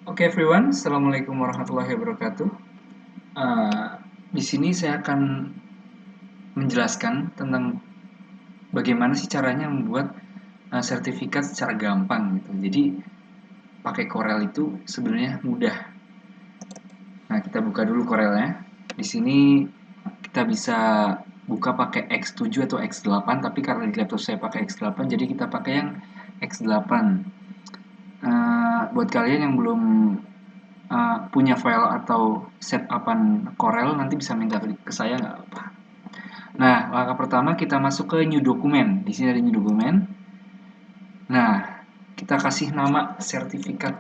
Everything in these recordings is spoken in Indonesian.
Oke everyone, assalamualaikum warahmatullahi wabarakatuh. Uh, di sini saya akan menjelaskan tentang bagaimana sih caranya membuat sertifikat secara gampang gitu. Jadi pakai Corel itu sebenarnya mudah. Nah kita buka dulu Corelnya. Di sini kita bisa buka pakai X7 atau X8, tapi karena di laptop saya pakai X8, jadi kita pakai yang X8. Buat kalian yang belum punya file atau setupan Corel, nanti bisa minta ke saya nggak apa. Nah, langkah pertama kita masuk ke new document. Di sini ada new document. Nah, kita kasih nama sertifikat.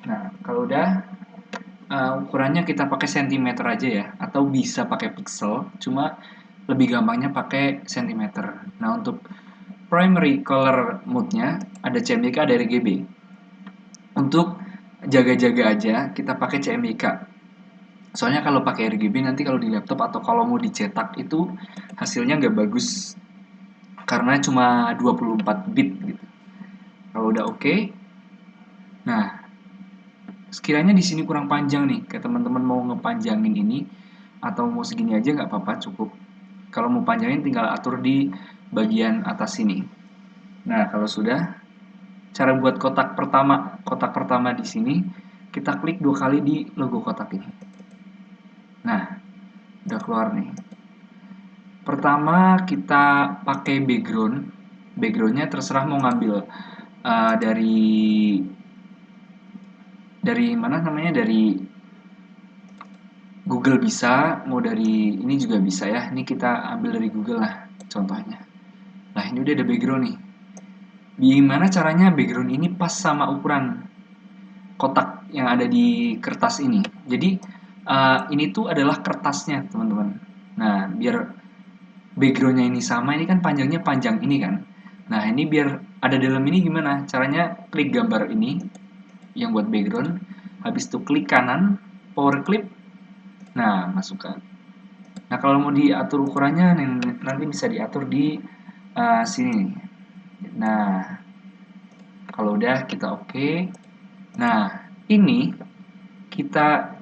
Nah, kalau udah ukurannya kita pakai cm aja ya, atau bisa pakai pixel. Cuma lebih gampangnya pakai cm. Nah, untuk primary color mode-nya ada CMYK, ada RGB. Untuk jaga-jaga aja kita pakai CMYK. Soalnya kalau pakai RGB nanti kalau di laptop atau kalau mau dicetak itu hasilnya nggak bagus karena cuma 24 bit gitu. Kalau udah oke, nah sekiranya di sini kurang panjang nih, kayak teman-teman mau ngepanjangin ini atau mau segini aja nggak apa-apa, cukup. Kalau mau panjangin tinggal atur di bagian atas sini. Nah kalau sudah, cara buat kotak pertama di sini kita klik 2 kali di logo kotak ini. Nah udah keluar nih. Pertama kita pakai backgroundnya terserah mau ngambil dari mana namanya, dari Google bisa, mau dari ini juga bisa ya. Ini kita ambil dari Google lah contohnya. Nah ini udah ada background nih. Gimana caranya background ini pas sama ukuran kotak yang ada di kertas ini. Jadi ini tuh adalah kertasnya teman-teman. Nah biar backgroundnya ini sama, ini kan panjangnya panjang ini kan. Nah ini biar ada dalam ini gimana caranya, klik gambar ini yang buat background, habis itu klik kanan power clip, nah masukkan. Nah kalau mau diatur ukurannya nanti bisa diatur di sini. Nah kalau udah kita oke. Nah ini kita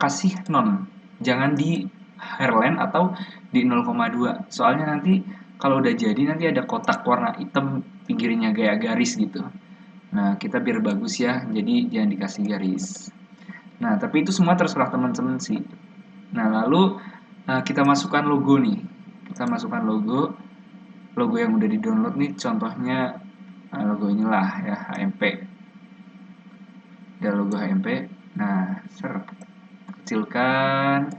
kasih non, jangan di hairline atau di 0,2, soalnya nanti kalau udah jadi nanti ada kotak warna hitam pinggirnya kayak garis gitu. Nah kita biar bagus ya, jadi jangan dikasih garis. Nah tapi itu semua terserah teman-teman sih. Nah lalu kita masukkan logo nih, kita masukkan logo yang udah di download nih, contohnya logo inilah ya, HMP. Ada logo HMP. Nah kecilkan.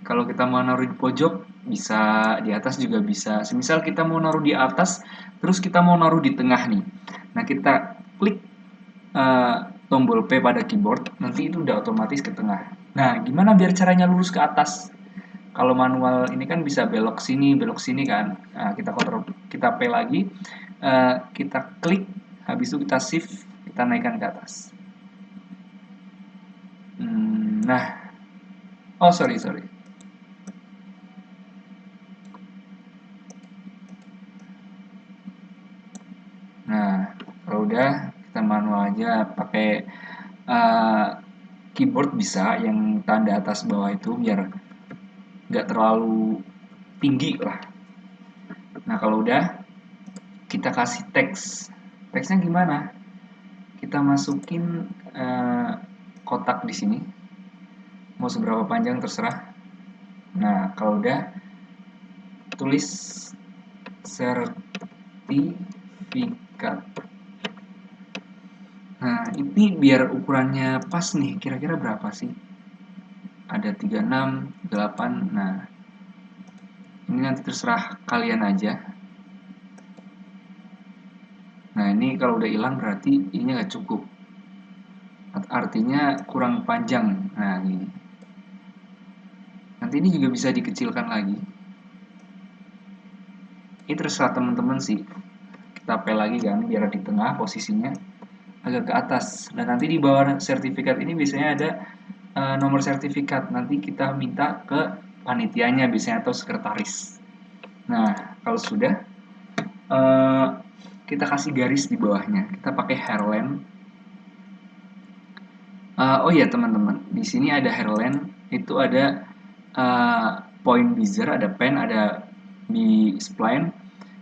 Kalau kita mau naruh di pojok bisa, di atas juga bisa. Semisal kita mau naruh di atas, terus kita mau naruh di tengah nih. Nah kita klik tombol P pada keyboard, nanti itu udah otomatis ke tengah. Nah gimana biar caranya lurus ke atas? Kalau manual ini kan bisa belok sini kan. Nah, kita P lagi, kita klik, habis itu kita shift, kita naikkan ke atas. Nah, oh sorry. Nah, kalau udah kita manual aja pakai keyboard bisa yang tanda atas bawah itu biar nggak terlalu tinggi lah. Nah kalau udah kita kasih teks. Teksnya gimana? Kita masukin kotak di sini. Mau seberapa panjang terserah. Nah kalau udah tulis sertifikat. Nah, ini biar ukurannya pas nih, kira-kira berapa sih? Ada 36, 8. Nah, ini nanti terserah kalian aja. Nah, ini kalau udah hilang berarti ini nggak cukup. Artinya kurang panjang. Nah, ini. Nanti ini juga bisa dikecilkan lagi. Ini terserah teman-teman sih. Kita pel lagi kan, biar di tengah posisinya agak ke atas. Dan nanti di bawah sertifikat ini biasanya ada nomor sertifikat. Nanti kita minta ke panitianya biasanya atau sekretaris. Nah kalau sudah kita kasih garis di bawahnya. Kita pakai hairline. Oh iya teman-teman, di sini ada hairline, itu ada point bezier, ada pen, ada di spline.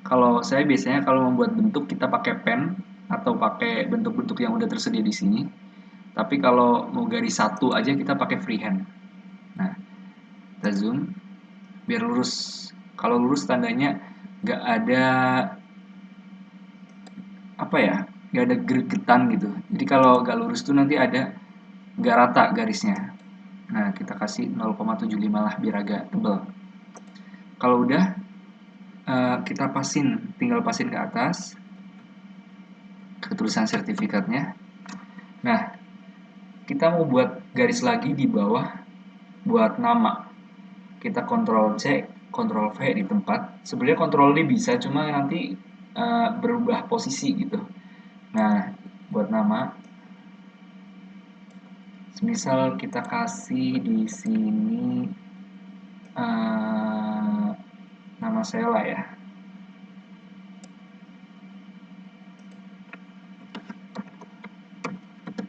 Kalau saya biasanya kalau membuat bentuk kita pakai pen atau pakai bentuk-bentuk yang udah tersedia di sini. Tapi kalau mau garis satu aja kita pakai freehand. Nah, kita zoom biar lurus. Kalau lurus tandanya nggak ada apa ya, nggak ada gregetan gitu. Jadi kalau nggak lurus tuh nanti ada nggak rata garisnya. Nah, kita kasih 0,75 lah biar agak tebal. Kalau udah kita pasin, tinggal pasin ke atas ke tulisan sertifikatnya. Nah, kita mau buat garis lagi di bawah buat nama. Kita Ctrl C, Ctrl V di tempat. Sebenarnya Ctrl D bisa, cuma nanti berubah posisi gitu. Nah, buat nama, misal kita kasih di sini nama saya lah ya.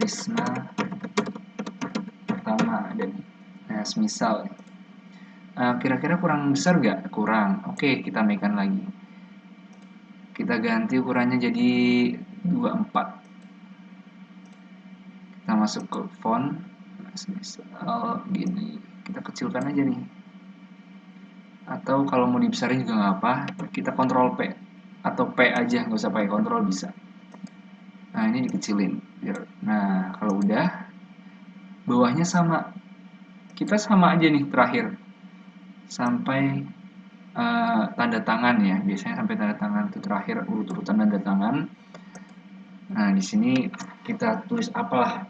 Risma pertama dan nah, semisal kira-kira kurang besar nggak? Kurang. Oke, kita naikkan lagi. Kita ganti ukurannya jadi 24. Kita masuk ke font. Nah, semisal gini. Kita kecilkan aja nih. Atau kalau mau dibesarin juga nggak apa. Kita Ctrl P. Atau P aja, nggak usah pakai Ctrl bisa. Nah, ini dikecilin. Nah, kalau udah, bawahnya sama. Kita sama aja nih terakhir. Sampai tanda tangan ya, biasanya sampai tanda tangan itu terakhir urut-urutan tanda tangan. Nah, di sini kita tulis apalah,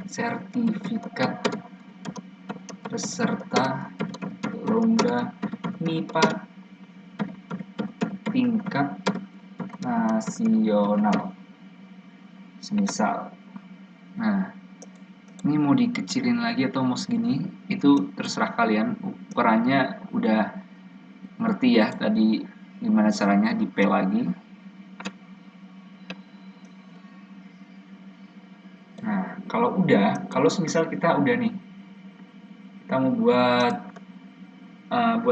sertifikat peserta lomba MIPA tingkat nasional, semisal. Nah, ini mau dikecilin lagi atau mau segini, itu terserah kalian. Ukurannya udah ngerti ya tadi gimana caranya, di P lagi. Nah, kalau semisal kita udah nih, kita mau buat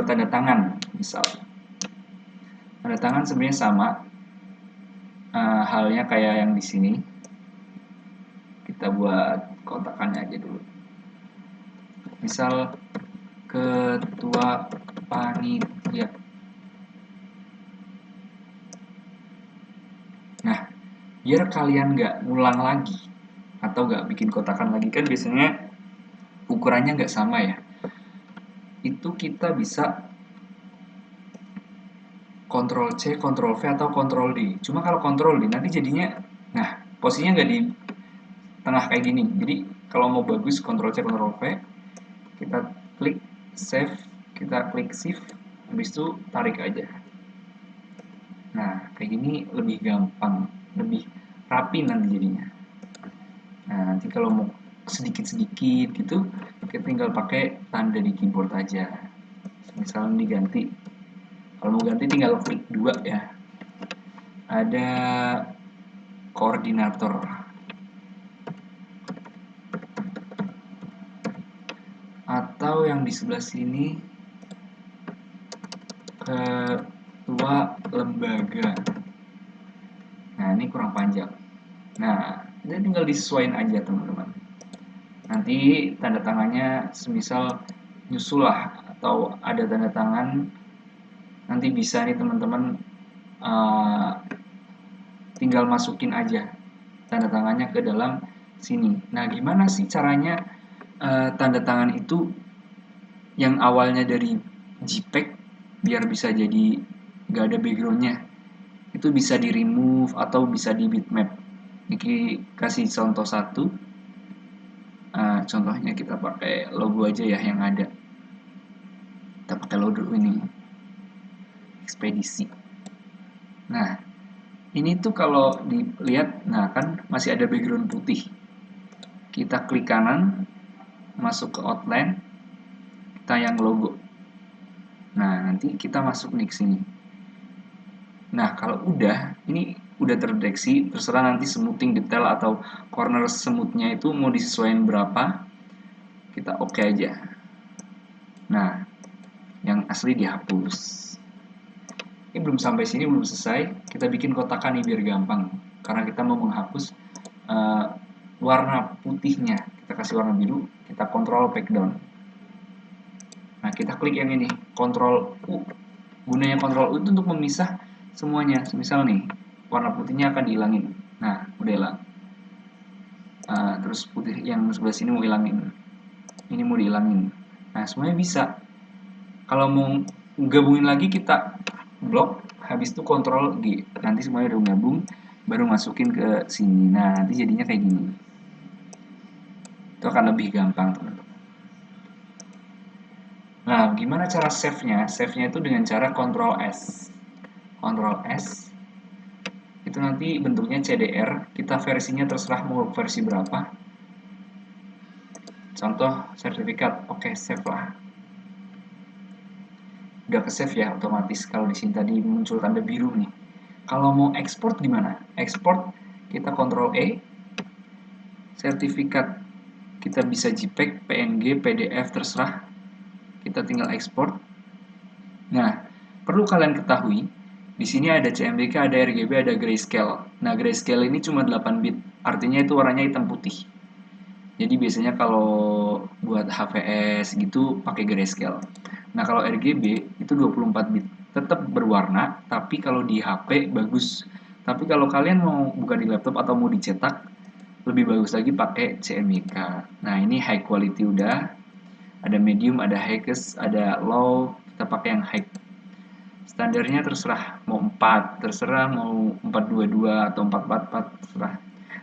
tanda tangan, misal. Tanda tangan sebenarnya sama, halnya kayak yang di sini. Kita buat kotakannya aja dulu. Misal ketua panitia. Nah, biar kalian nggak ngulang lagi atau nggak bikin kotakan lagi, kan biasanya ukurannya nggak sama ya. Itu kita bisa Ctrl C, Ctrl V atau Ctrl D. Cuma kalau Ctrl D nanti jadinya, nah posisinya nggak di tengah kayak gini. Jadi kalau mau bagus Ctrl C, Ctrl V, kita klik save, kita klik shift, habis itu tarik aja. Nah kayak gini lebih gampang, lebih rapi nanti jadinya. Nah nanti kalau mau sedikit-sedikit gitu, kita tinggal pakai tanda di keyboard aja. Misalnya diganti, kalau mau ganti tinggal klik 2 ya. Ada koordinator. Atau yang di sebelah sini ketua lembaga. Nah, ini kurang panjang. Nah, ini tinggal disesuaikan aja teman-teman. Nanti tanda tangannya semisal nyusul lah, atau ada tanda tangan, nanti bisa nih teman-teman tinggal masukin aja tanda tangannya ke dalam sini. Nah, gimana sih caranya tanda tangan itu yang awalnya dari JPEG biar bisa jadi nggak ada backgroundnya, itu bisa di remove atau bisa di bitmap. Ini kasih contoh satu. Contohnya kita pakai logo aja ya yang ada. Kita pakai logo ini, ekspedisi. Nah, ini tuh kalau dilihat, nah kan masih ada background putih. Kita klik kanan, masuk ke outline, kita yang logo. Nah, nanti kita masuk nih ke sini. Nah, kalau udah, ini udah terdeteksi, terserah nanti smoothing detail atau corner smoothnya itu mau disesuaikan berapa, kita oke aja. Nah, yang asli dihapus. Ini belum sampai sini, belum selesai. Kita bikin kotakan nih biar gampang. Karena kita mau menghapus uh, warna putihnya. Kita kasih warna biru, kita kontrol background. Nah, kita klik yang ini, kontrol U. Gunanya kontrol U itu untuk memisah semuanya. Misal nih, warna putihnya akan dihilangin. Nah, udah hilang. Terus putih yang sebelah sini mau hilangin. Ini mau dihilangin. Nah, semuanya bisa. Kalau mau gabungin lagi kita blok, habis itu kontrol G. Nanti semuanya udah gabung, baru masukin ke sini. Nah, nanti jadinya kayak gini. Itu akan lebih gampang, teman-teman. Nah, gimana cara save-nya? Save-nya itu dengan cara Ctrl S. Ctrl S itu nanti bentuknya CDR, kita versinya terserah mau versi berapa. Contoh sertifikat, oke, save lah. Udah ke save ya otomatis. Kalau di sini tadi muncul tanda biru nih. Kalau mau ekspor gimana? Ekspor kita Ctrl E, sertifikat kita bisa JPEG, PNG, PDF terserah. Kita tinggal ekspor. Nah, perlu kalian ketahui, di sini ada CMYK, ada RGB, ada grayscale. Nah, grayscale ini cuma 8 bit, artinya itu warnanya hitam putih. Jadi biasanya kalau buat HVS gitu pakai grayscale. Nah, kalau RGB itu 24 bit, tetap berwarna, tapi kalau di HP bagus. Tapi kalau kalian mau buka di laptop atau mau dicetak, lebih bagus lagi pakai CMYK. Nah, ini high quality udah. Ada medium, ada highest, ada low. Kita pakai yang high. Standarnya terserah mau 4, terserah mau 422 atau 444, terserah.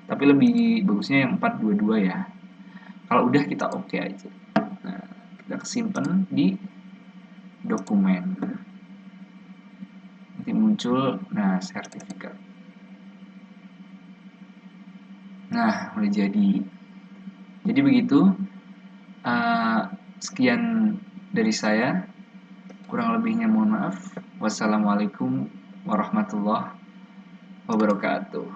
Tapi lebih bagusnya yang 422 ya. Kalau udah kita oke aja. Nah, kita simpen di dokumen. Nanti muncul, nah sertifikat. Nah, udah jadi. Jadi begitu. Sekian dari saya. Kurang lebihnya mohon maaf. Wassalamualaikum warahmatullahi wabarakatuh.